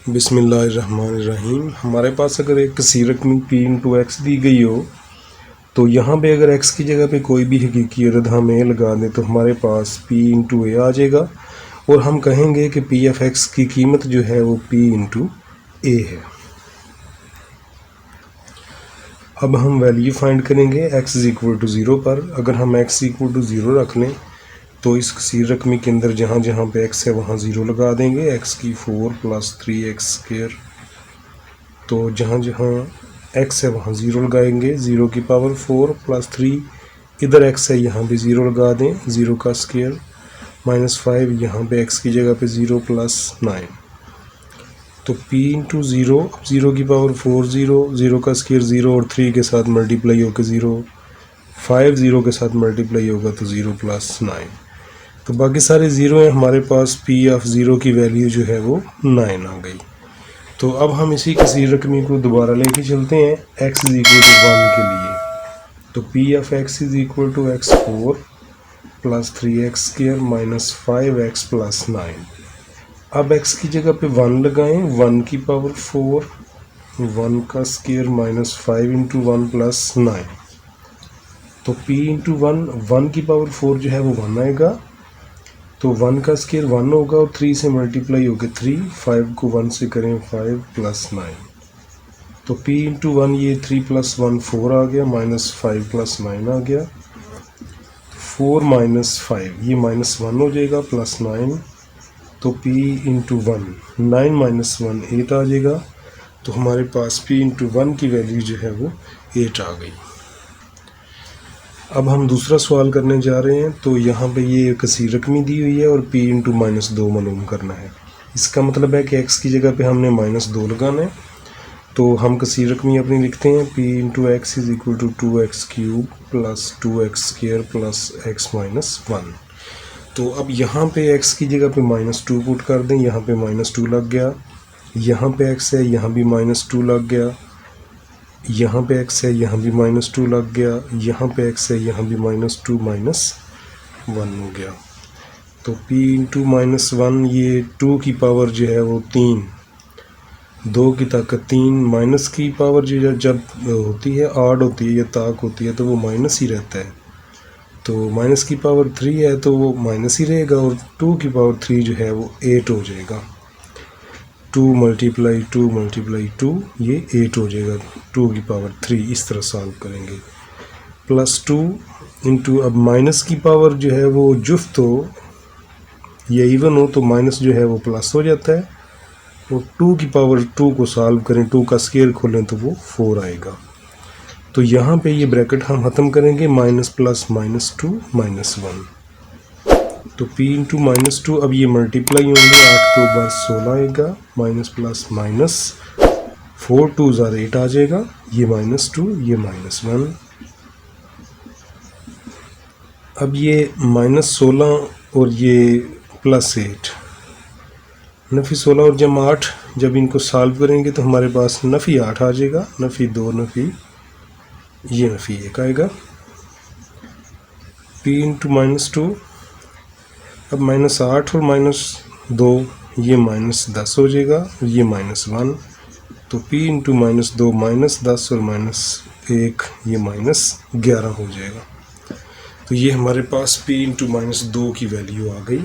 बिस्मिल्लाहिर्रहमानिर्रहीम। हमारे पास अगर एक किसी रकम p इंटू एक्स दी गई हो तो यहाँ पे अगर x की जगह पे कोई भी हकीकी अदद हम a लगा दें तो हमारे पास p इंटू ए आ जाएगा और हम कहेंगे कि p ऑफ x की कीमत जो है वो p इंटू ए है। अब हम वैल्यू फाइंड करेंगे x is equal to zero पर। अगर हम x इक्वल टू ज़ीरो रख लें तो इस किसी रकमी के अंदर जहाँ जहाँ पे x है वहाँ ज़ीरो लगा देंगे। x की 4 प्लस 3x स्क्वायर, तो जहाँ जहाँ x है वहाँ ज़ीरो लगाएंगे। 0 की पावर 4 प्लस 3 इधर x है यहाँ पे ज़ीरो लगा दें, 0 का स्क्वायर माइनस 5 यहाँ पे x की जगह पे 0 प्लस 9, तो p इंटू ज़ीरो। अब 0 की पावर 4 0 का स्क्वायर 0 और 3 के साथ मल्टीप्लाई होकर 0, 5 0 के साथ मल्टीप्लाई होगा तो 0 प्लस 9, तो बाकी सारे ज़ीरो हैं। हमारे पास p ऑफ ज़ीरो की वैल्यू जो है वो 9 आ गई। तो अब हम इसी किसी रकमी को दोबारा लेके चलते हैं x इज़ इक्वल टू 1 के लिए। तो p of x is equal to x4 plus 3x square minus 5x plus 9। अब x की जगह पे 1 लगाएं, 1 की पावर 4, 1 का स्क्वायर माइनस 5 इंटू 1 प्लस 9, तो p इंटू 1 की पावर 4 जो है वो 1 आएगा, तो 1 का स्क्वायर 1 होगा और 3 से मल्टीप्लाई होगा 3, 5 को 1 से करें 5 प्लस 9, तो p इंटू 1 ये 3 प्लस 1 4 आ गया, माइनस 5 प्लस 9 आ गया, 4 माइनस 5 ये माइनस 1 हो जाएगा प्लस 9, तो p इंटू 1 9 माइनस 1 8 आ जाएगा। तो हमारे पास p इंटू 1 की वैल्यू जो है वो 8 आ गई। अब हम दूसरा सवाल करने जा रहे हैं। तो यहाँ पे ये कसी रकमी दी हुई है और p इंटू माइनस 2 मालूम करना है। इसका मतलब है कि x की जगह पे हमने माइनस 2 लगाना है। तो हम कसी रकमी अपनी लिखते हैं p into x is equal to 2x cube plus 2x square plus x minus 1। तो अब यहाँ पे x की जगह पे माइनस 2 पुट कर दें, यहाँ पे माइनस 2 लग गया, यहाँ पे x है यहाँ भी माइनस 2 लग गया, यहाँ पे x है यहाँ भी माइनस 2 लग गया, यहाँ पे x है यहाँ भी माइनस 2 माइनस 1 हो गया। तो p इंटू माइनस 1 ये 2 की पावर जो है वो 3, 2 की ताकत 3, माइनस की पावर जो जब होती है आड होती है या ताक होती है तो वो माइनस ही रहता है। तो माइनस की पावर 3 है तो वो माइनस ही रहेगा और 2 की पावर 3 जो है वो 8 हो जाएगा। 2 मल्टीप्लाई 2 ये 8 हो जाएगा, 2 की पावर 3। इस तरह सॉल्व करेंगे। प्लस 2 इंटू, अब माइनस की पावर जो है वो जुफ्त हो या इवन हो तो माइनस जो है वो प्लस हो जाता है, और 2 की पावर 2 को सॉल्व करें, 2 का स्क्वायर खोलें तो वो 4 आएगा। तो यहाँ पे ये ब्रैकेट हम ख़त्म करेंगे, माइनस प्लस माइनस 2 माइनस 1, तो p इंटू माइनस 2, अब ये मल्टीप्लाई होंगे, 8 2 बार 16 आएगा, माइनस प्लस माइनस 4 2 ज़ार 8 आ जाएगा, ये माइनस 2 ये माइनस 1। अब ये माइनस 16 और ये प्लस 8, नफ़ी 16 और जम 8, जब इनको सॉल्व करेंगे तो हमारे पास नफ़ी 8 आ जाएगा, नफ़ी 2 नफ़ी ये नफ़ी 1 आएगा। p इंटू माइनस 2, अब माइनस 8 और माइनस 2 ये माइनस 10 हो जाएगा, ये माइनस 1, तो p इंटू माइनस 2 माइनस 10 और माइनस 1 ये माइनस 11 हो जाएगा। तो ये हमारे पास p इंटू माइनस 2 की वैल्यू आ गई।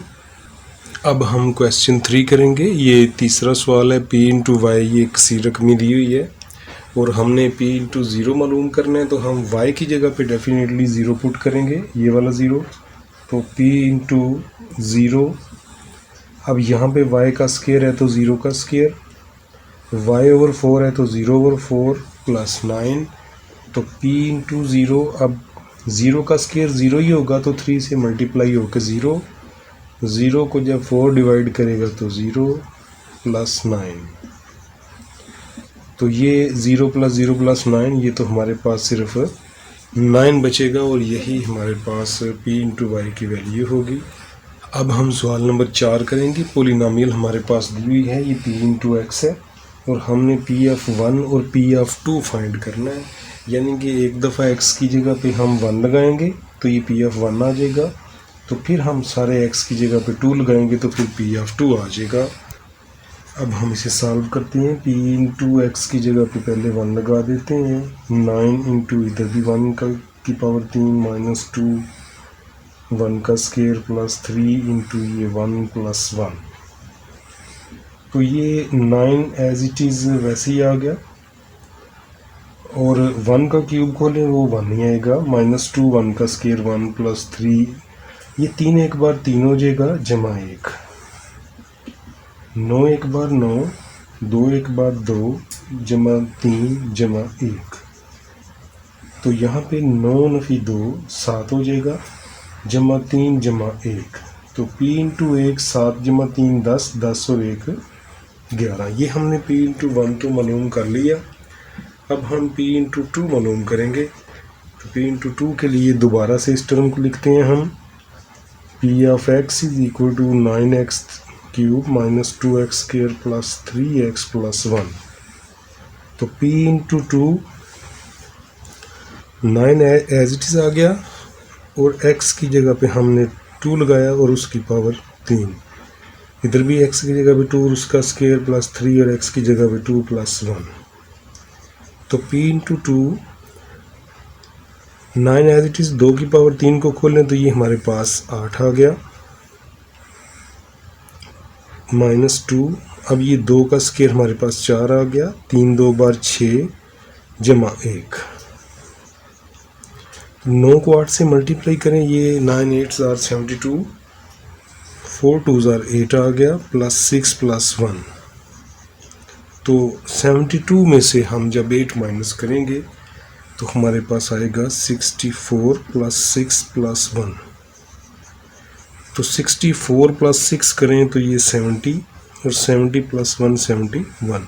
अब हम क्वेश्चन 3 करेंगे। ये तीसरा सवाल है, p इंटू वाई ये किसी रकमी दी हुई है और हमने p इंटू ज़ीरो मालूम करना है, तो हम y की जगह पे डेफिनेटली ज़ीरो पुट करेंगे, ये वाला ज़ीरो, तो p इंटू ज़ीरो। अब यहाँ पे y का स्क्वायर है तो 0 का स्क्वायर, y ओवर 4 है तो 0 ओवर 4 प्लस 9, तो p इंटू ज़ीरो। अब 0 का स्क्वायर 0 ही होगा तो 3 से मल्टीप्लाई होकर 0, 0 को जब 4 डिवाइड करेगा तो 0 प्लस 9, तो ये 0 प्लस 9, ये तो हमारे पास सिर्फ 9 बचेगा और यही हमारे पास p इंटू वाई की वैल्यू होगी। अब हम सवाल नंबर 4 करेंगे। पोलिनोमियल हमारे पास दी हुई है, ये p इंटू एक्स है और हमने p ऑफ 1 और p ऑफ 2 फाइंड करना है, यानी कि एक दफ़ा x की जगह पे हम 1 लगाएंगे तो ये p ऑफ 1 आ जाएगा, तो फिर हम सारे x की जगह पे 2 लगाएंगे तो फिर p ऑफ 2 आ जाएगा। अब हम इसे सॉल्व करते हैं। p इंटू एक्स की जगह पे पहले 1 लगा देते हैं। 9 इंटू इधर भी 1 की पावर 3 माइनस 2 1 का स्केयर प्लस 3 इंटू ये 1 प्लस 1। तो ये 9 एज इट इज़ वैसे ही आ गया, और 1 का क्यूब खोलें वो 1 ही आएगा। माइनस 2 1 का स्केयर 1 प्लस 3, ये 3 एक बार 3 हो जाएगा जमा 1, 9 एक बार 9, 2 एक बार 2 जमा 3 जमा 1। तो यहाँ पे 9 नफी 2 7 हो जाएगा जमा 3 जमा 1। तो p इंटू 1 7 जमा 3 10, 10 और 1 11। ये हमने p इंटू 1 तो मालूम कर लिया। अब हम p इंटू 2 मालूम करेंगे। तो p इंटू 2 के लिए दोबारा से इस टर्म को लिखते हैं हम। p of x is equal to 9x cube minus 2x square plus 3x plus 1। तो p into 2 9 as it is आ गया, और x की जगह पे हमने 2 लगाया और उसकी पावर 3। इधर भी x की जगह पे 2 और उसका स्क्वायर प्लस 3 और x की जगह पे 2 प्लस 1। तो p into 2 9 as it is 2 की पावर 3 को खोलें तो ये हमारे पास 8 आ गया माइनस 2। अब ये 2 का स्क्वायर हमारे पास 4 आ गया, 3 2 बार 6 जमा 1। 9 को 8 से मल्टीप्लाई करें, ये 9 8 आर 72, 4 2 आर 8 आ गया प्लस 6 प्लस 1। तो 72 में से हम जब 8 माइनस करेंगे तो हमारे पास आएगा 64 प्लस 6 प्लस 1। तो 64 प्लस 6 करें तो ये 70, और 70 प्लस 1 71।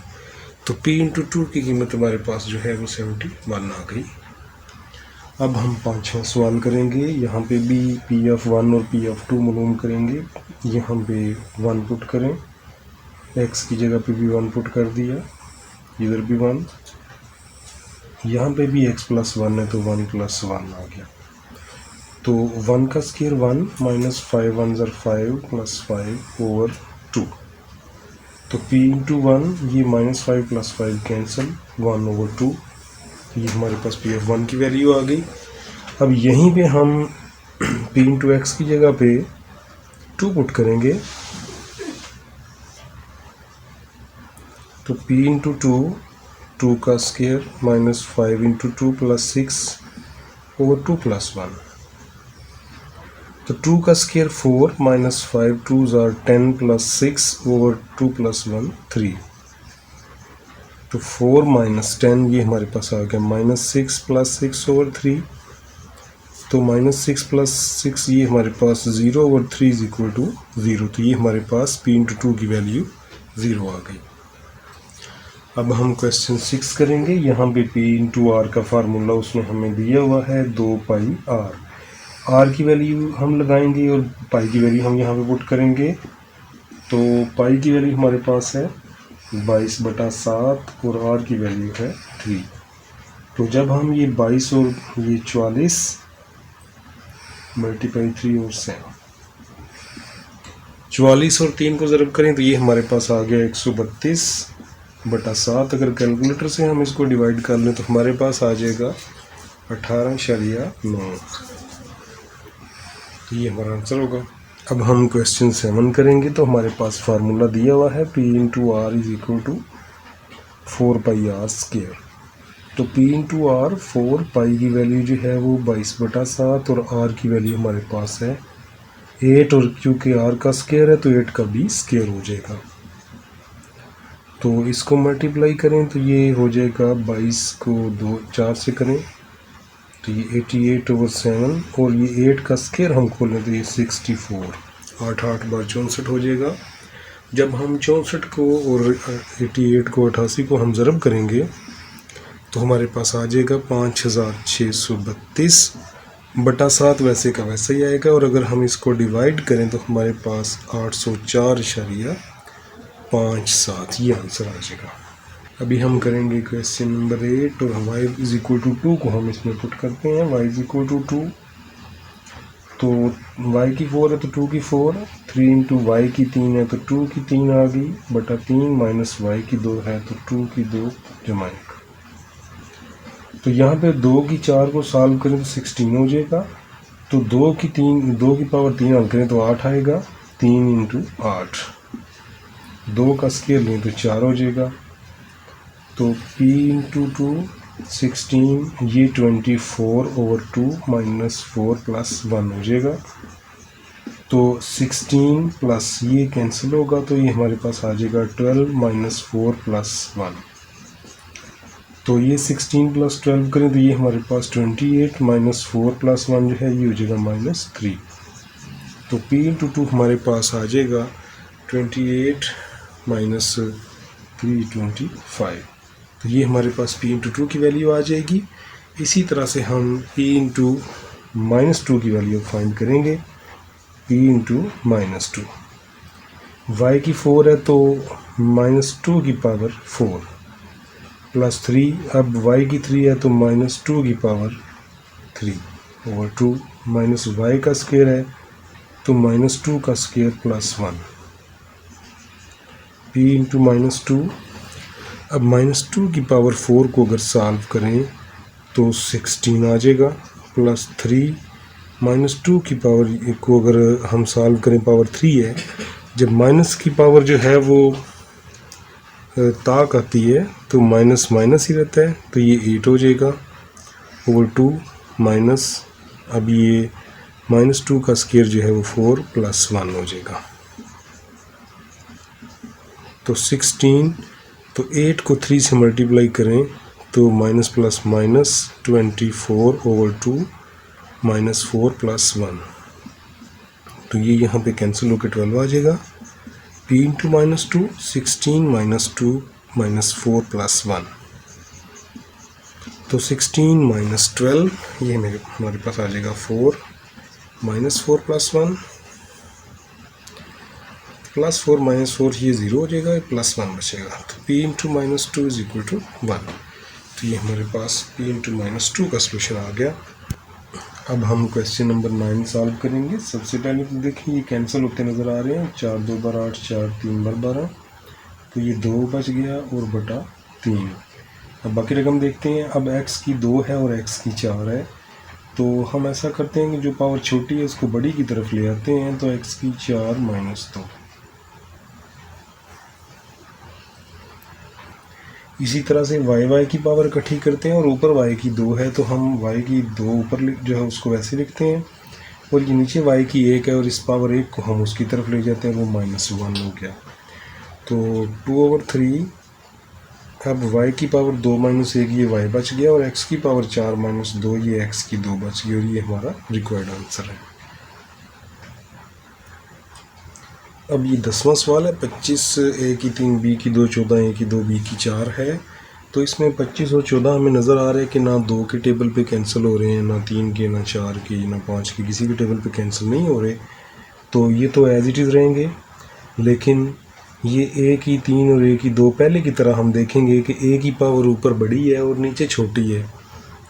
तो p इंटू 2 की कीमत हमारे पास जो है वो 71 आ गई। अब हम पाँचवा सवाल करेंगे। यहाँ पे भी p ऑफ 1 और p ऑफ 2 मालूम करेंगे। यहाँ पे 1 पुट करें, x की जगह पे भी 1 पुट कर दिया, इधर भी 1, यहाँ पे भी x प्लस 1 है तो 1 प्लस 1 आ गया। तो 1 का स्क्वायर 1 माइनस 5 1 ज़र 5 प्लस 5 ओवर 2। तो p इंटू 1 ये माइनस 5 प्लस 5 कैंसिल, 1 ओवर 2। ये हमारे पास p ऑफ 1 की वैल्यू आ गई। अब यहीं पे हम p इंटू एक्स की जगह पे 2 पुट करेंगे। तो p इंटू 2 का square minus 5 into 2 plus 6 over 2 plus 1। तो 2 का square 4 minus 5 2 are 10 plus 6 over 2 plus 1 3। तो 4 माइनस 10 ये हमारे पास आ गया माइनस 6 प्लस 6 ओवर 3। तो माइनस 6 प्लस 6 ये हमारे पास 0 ओवर 3 इज इक्वल टू 0। तो ये हमारे पास p इंटू 2 की वैल्यू 0 आ गई। अब हम क्वेश्चन 6 करेंगे। यहाँ पे p इंटू आर का फार्मूला उसमें हमें दिया हुआ है 2 पाई आर। आर की वैल्यू हम लगाएंगे और पाई की वैल्यू हम यहाँ पे पुट करेंगे। तो पाई की वैल्यू हमारे पास है 22/7 और आर की वैल्यू है 3। तो जब हम ये 22 और ये 44 मल्टीप्लाई 3 और 7, 44 और 3 को ज़रब करें तो ये हमारे पास आ गया 132/7। अगर कैलकुलेटर से हम इसको डिवाइड कर लें तो हमारे पास आ जाएगा 18.9। तो ये हमारा आंसर होगा। अब हम क्वेश्चन 7 करेंगे। तो हमारे पास फार्मूला दिया हुआ है p into r is equal to 4 pi r square. तो p इंटू आर 4 पाई की वैल्यू जो है वो 22/7 और r की वैल्यू हमारे पास है 8, और क्योंकि r का स्क्वायर है तो 8 का भी स्क्वायर हो जाएगा। तो इसको मल्टीप्लाई करें तो ये हो जाएगा 22 को 4 से करें तो ये 88 ओवर 7, और ये 8 का स्क्वायर हम खोलें तो ये 64, 8 8 बार 64 हो जाएगा। जब हम 64 को और 88 को 88 को हम ज़रब करेंगे तो हमारे पास आ जाएगा 5632/7। वैसे का वैसे ही आएगा, और अगर हम इसको डिवाइड करें तो हमारे पास 804.57 ये आंसर आ जाएगा। अभी हम करेंगे क्वेश्चन नंबर 8, और y इज इक्वल टू 2 को हम इसमें पुट करते हैं। y इज इक्वल टू 2, तो y की 4 है तो 2 की 4, 3 इंटू वाई की 3 है तो 2 की 3 आ गई बटा 3 माइनस वाई की 2 है तो 2 की 2 जमा 1। तो यहाँ पे 2 की 4 को सॉल्व करें तो 16 हो जाएगा। तो 2 की पावर 3 हल करें तो 8 आएगा। 3 इंटू 8, 2 का स्क्वायर लें तो 4 हो जाएगा। तो p इंटू 2 16, ये 24/2 माइनस 4 प्लस 1 हो जाएगा। तो 16 प्लस ये कैंसिल होगा तो ये हमारे पास आ जाएगा 12 माइनस 4 प्लस 1। तो ये 16 प्लस 12 करें तो ये हमारे पास 28 माइनस 4 प्लस 1 जो है ये हो जाएगा -3। तो p इंटू 2 हमारे पास आ जाएगा 28 माइनस 3 25। तो ये हमारे पास p इंटू 2 की वैल्यू आ जाएगी। इसी तरह से हम p इंटू -2 की वैल्यू फाइंड करेंगे। p इंटू -2, y की 4 है तो -2 की पावर 4 प्लस 3, अब y की 3 है तो -2 की पावर 3/2 माइनस y का स्क्वायर है तो -2 का स्क्वायर प्लस 1। p इंटू -2, अब -2 की पावर 4 को अगर सॉल्व करें तो 16 आ जाएगा प्लस 3, -2 की पावर को अगर हम सॉल्व करें पावर 3 है। जब माइनस की पावर जो है वो ताक आती है तो माइनस माइनस ही रहता है तो ये 8 हो जाएगा ओवर 2 माइनस, अब ये -2 का स्क्वायर जो है वो 4 प्लस 1 हो जाएगा। तो 16, तो 8 को 3 से मल्टीप्लाई करें तो minus plus minus 24/2 minus 4 plus 1। तो ये यहाँ पे कैंसिल होकर 12 आ जाएगा। p into -2 16 minus 2 minus 4 plus 1। तो 16 माइनस 12 ये हमारे पास आ जाएगा 4 माइनस 4 प्लस 1 प्लस 4 माइनस 4 ये 0 हो जाएगा, प्लस 1 बचेगा। तो p into -2 is equal to 1। तो ये हमारे पास p इंटू -2 का सोल्यूशन आ गया। अब हम क्वेश्चन नंबर 9 सॉल्व करेंगे। सबसे पहले तो देखिए ये कैंसिल होते नज़र आ रहे हैं, 4 2 बार 8, 4 3 बार 12, तो ये 2 बच गया और बटा 3। अब बाकी रकम देखते हैं। अब x की 2 है और x की 4 है, तो हम ऐसा करते हैं कि जो पावर छोटी है उसको बड़ी की तरफ ले आते हैं। तो x की 4 माइनस 2। इसी तरह से y की पावर इकट्ठी करते हैं और ऊपर y की 2 है तो हम y की 2 ऊपर जो है उसको वैसे लिखते हैं, और ये नीचे y की 1 है और इस पावर 1 को हम उसकी तरफ ले जाते हैं, वो -1 हो गया। तो 2/3, अब y की पावर 2 - 1 ये y बच गया और x की पावर 4 - 2 ये x की 2 बच गई, और ये हमारा रिक्वायर्ड आंसर है। अब ये 10वां सवाल है। 25 a की 3 b की 2 14 a की 2 b की 4 है। तो इसमें 25 और 14 हमें नज़र आ रहा है कि ना 2 के टेबल पे कैंसिल हो रहे हैं, ना 3 के, ना 4 के, ना 5 के, किसी भी टेबल पे कैंसिल नहीं हो रहे। तो ये तो एज इट इज़ रहेंगे, लेकिन ये a की 3 और a की 2 पहले की तरह हम देखेंगे कि a की पावर ऊपर बड़ी है और नीचे छोटी है।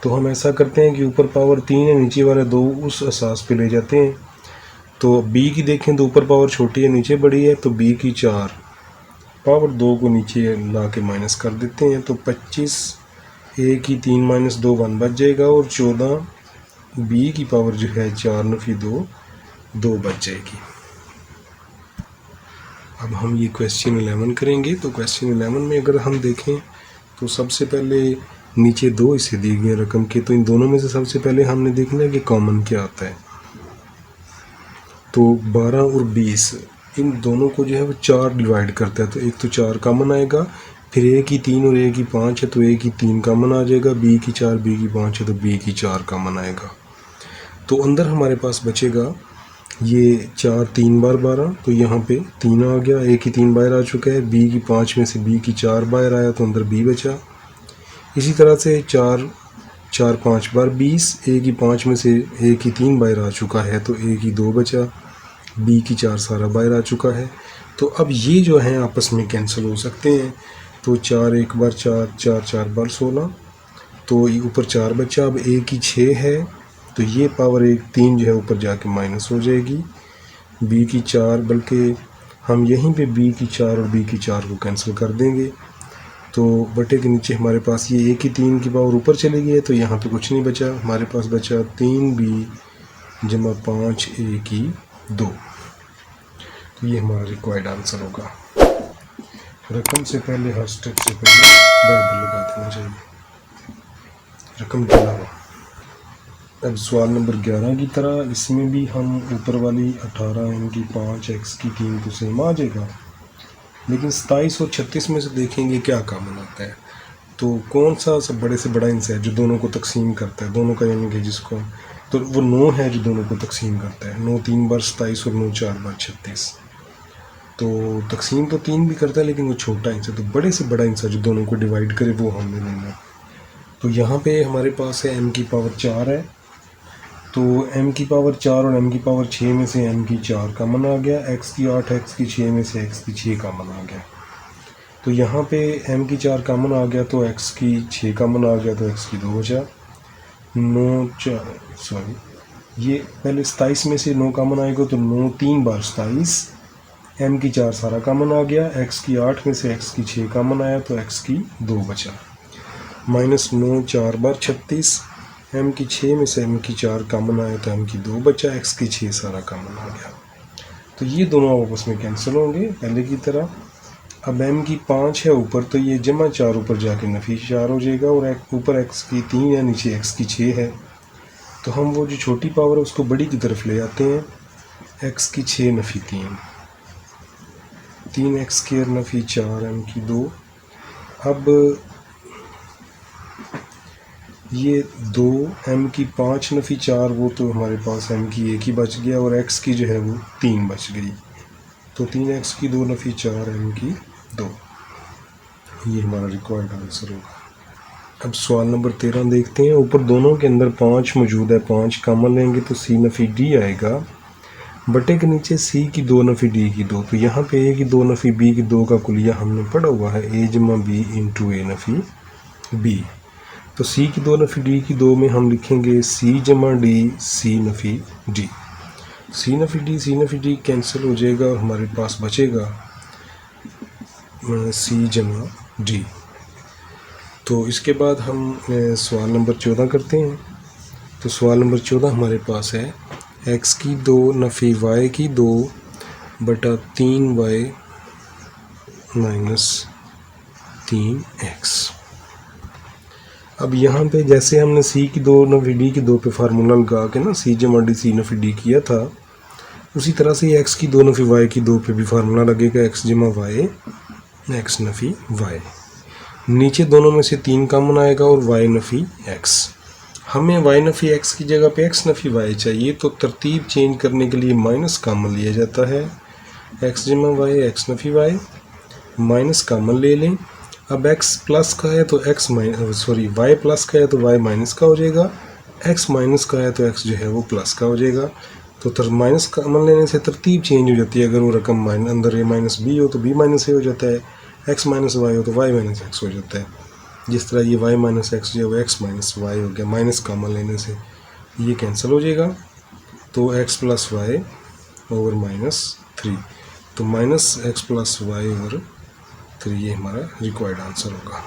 तो हम ऐसा करते हैं कि ऊपर पावर 3 है, नीचे वाले 2 उस असास पे ले जाते हैं। तो b की देखें तो ऊपर पावर छोटी है, नीचे बड़ी है, तो b की 4 पावर 2 को नीचे ला के माइनस कर देते हैं। तो 25 a की 3 - 2 1 बच जाएगा, और 14 b की पावर जो है 4 - 2 2 बच जाएगी। अब हम ये क्वेश्चन 11 करेंगे। तो क्वेश्चन 11 में अगर हम देखें तो सबसे पहले नीचे 2 हिस्से दिए गए रकम के, तो इन दोनों में से सबसे पहले हमने देखना है कि कॉमन क्या आता है। तो 12 और 20 इन दोनों को जो है वो 4 डिवाइड करता है, तो एक तो 4 कॉमन आएगा, फिर a की 3 और a की 5 है तो a की 3 कॉमन आ जाएगा, b की 4 b की 5 है तो b की 4 कॉमन आएगा। तो अंदर हमारे पास बचेगा ये 4 3 बार 12, तो यहाँ पे 3 आ गया, a की 3 बाहर आ चुका है, b की 5 में से b की 4 बाहर आया तो अंदर b बचा। इसी तरह से 4 4 5 बार 20, a की 5 में से a की 3 बाहर आ चुका है तो a की 2 बचा, b की 4 सारा बाहर आ चुका है। तो अब ये जो हैं आपस में कैंसिल हो सकते हैं। तो 4 1 बार 4, 4 4 बार 16, तो ऊपर 4 बचा। अब a की 6 है तो ये पावर एक 3 जो है ऊपर जाके माइनस हो जाएगी, b की 4, बल्कि हम यहीं पे b की 4 और b की 4 को कैंसिल कर देंगे। तो बटे के नीचे हमारे पास ये a की 3 की पावर ऊपर चली गई है, तो यहाँ पे कुछ नहीं बचा, हमारे पास बचा 3b जमा 5a की 2। तो ये हमारा रिक्वायर्ड आंसर होगा। रकम से पहले हर स्टेप से पहले बराबर लगा देना चाहिए रकम के अलावा। अब सवाल नंबर 11 की तरह इसमें भी हम ऊपर वाली 18 m की 5 x की 3 तो सेम आ जाएगा, लेकिन 27 और 36 में से देखेंगे क्या कॉमन आता है। तो कौन सा सब बड़े से बड़ा हिस्सा है जो दोनों को तकसीम करता है, दोनों का यानी कि जिसको, तो वो 9 है जो दोनों को तकसीम करता है। 9 3 बार 27 और 9 4 बार 36। तो तकसीम तो 3 भी करता है, लेकिन वो छोटा हिस्सा, तो बड़े से बड़ा हिस्सा जो दोनों को डिवाइड करे वो हमने लेना। तो यहाँ पे हमारे पास है m की पावर 4 है, तो m की पावर 4 और m की पावर 6 में से m की 4 कॉमन आ गया, x की 8 x की 6 में से x की 6 कॉमन आ गया। तो यहाँ पे m की 4 कॉमन आ गया तो x की 6 कॉमन आ गया, तो x की 2 बचा। 9 4 सॉरी ये पहले 27 में से 9 कॉमन आएगा, तो 9 3 बार 27, m की 4 सारा कॉमन आ गया, x की 8 में से x की 6 कॉमन आया, तो x की 2 बचा। माइनस 9 4 बार 36, m की 6 में से m की 4 कॉमन आया, तो m की 2 बचा, x की 6 सारा कॉमन आ गया। तो ये दोनों आपस में कैंसिल होंगे पहले की तरह। अब m की 5 है ऊपर, तो ये जमा 4 ऊपर जाके नफी 4 हो जाएगा, और ऊपर x की 3 है, नीचे x की 6 है। तो हम वो जो छोटी पावर है उसको बड़ी की तरफ ले आते हैं, x की 6 Nafi 3x square Nafi 4 m की 2। अब ये 2 m की 5 नफी 4, वो तो हमारे पास m की 1 ही बच गया, और x की जो है वो 3 बच गई, तो 3x की 2 नफी 4 m की 2। ये हमारा रिक्वायर्ड आंसर होगा। अब सवाल नंबर 13 देखते हैं। ऊपर दोनों के अंदर 5 मौजूद है, 5 कॉमन लेंगे तो c नफी d आएगा, बटे के नीचे c की 2 नफी d की 2। तो यहाँ पे a की 2 नफी b की 2 का कुलिया हमने पढ़ा हुआ है a जमा b into a Nafi b। तो c की 2 नफी d की 2 में हम लिखेंगे c जमा d c Nafi d। c Nafi d cancel हो जाएगा और हमारे पास बचेगा c जमा d। तो इसके बाद हम सवाल नंबर 14 करते हैं। तो सवाल नंबर 14 हमारे पास है x की 2 नफी y की 2 बटा 3y माइनस 3x। अब यहाँ पे जैसे हमने c की 2 नफी d की 2 पे फार्मूला लगा के ना c जमा d c नफी d किया था, उसी तरह से x की 2 नफी y की 2 पे भी फार्मूला लगेगा x जमा y x नफी y। नीचे दोनों में से 3 कॉमन आएगा और y नफी x। हमें y नफी x की जगह पे x नफी y चाहिए, तो तरतीब चेंज करने के लिए माइनस कॉमन लिया जाता है, x जमा y x Nafi y, minus common ले लें। अब x प्लस का है तो x y प्लस का है तो y माइनस का हो जाएगा, x माइनस का है तो x जो है वो प्लस का हो जाएगा। तो माइनस कॉमन लेने से तरतीब चेंज हो जाती है। अगर वो रकम अंदर a माइनस b हो तो b माइनस a हो जाता है, x माइनस y हो तो y माइनस x हो जाता है। जिस तरह ये y माइनस x जो है वो x माइनस y हो गया, माइनस कॉमन लेने से ये कैंसिल हो जाएगा, तो x plus y over minus 3, तो minus x plus y over 3 ये हमारा रिक्वायर्ड आंसर होगा।